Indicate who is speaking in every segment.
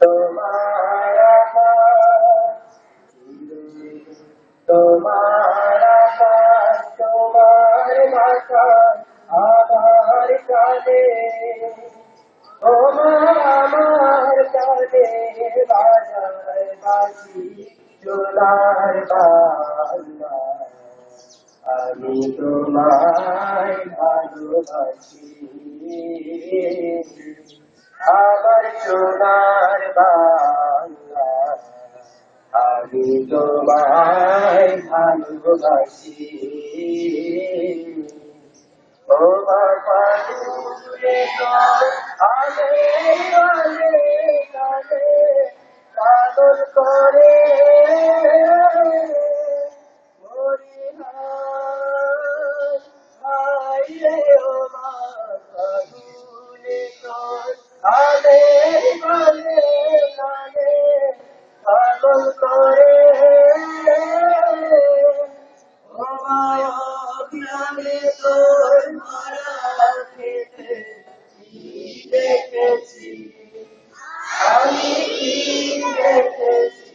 Speaker 1: তোমার তোমার আকাশ, তোমার ভাষা আমার কানে, আমার কানে বাজার বাঁশি সোনার বাংলা। আমি তোমায় ভালোবাসি, আমার সোনার বাংলা। আমি তোমায় ভালোবাসি। ও বাবা দূরে তোর আলে আলে কালে পাগল করে মরি হায় রে। ও বাবা দূরে তোর আলে আলে কালে পাগল করে ও মায়াক নামে তোর মারা খেতে দেখেছি আমি, কি দেখেছি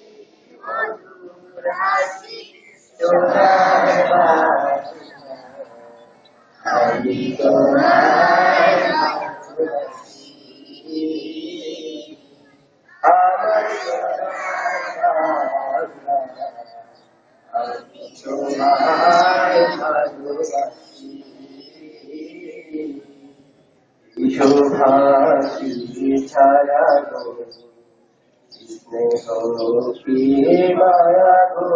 Speaker 1: মধুর হাসি সোনার বাংলা। আমি তোমায় ভালোবাসি, আমার সোনার বাংলা। আমি তোমায় ভালোবাসি। শোভাসী ছায়া গো, স্নেহ কি মায়া গো,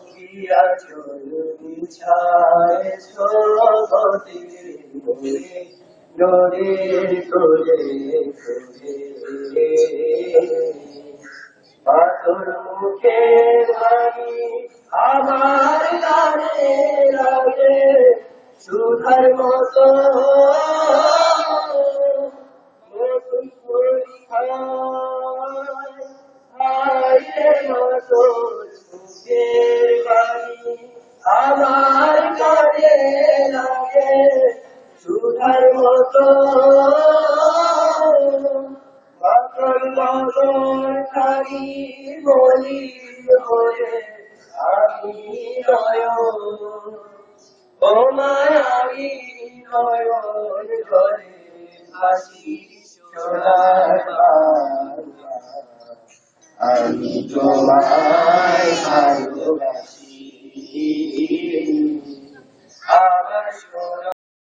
Speaker 1: কি আচল বিছায় সোগতির নদী তোরে তোরে। পাথর মুখে বাণী আমার গানে লাগে সুধার মতো, নতুন পরীক্ষায় মতো মুখের বাণী আমার গানে লাগে সুধার মতো। বাকল বাদল খানি বলি হয়ে আমি নয়ন, ও মায়াবী নয়ন করে হাসি সোনার বাংলা। আমি তোমায় ভালোবাসি, আমার সোনার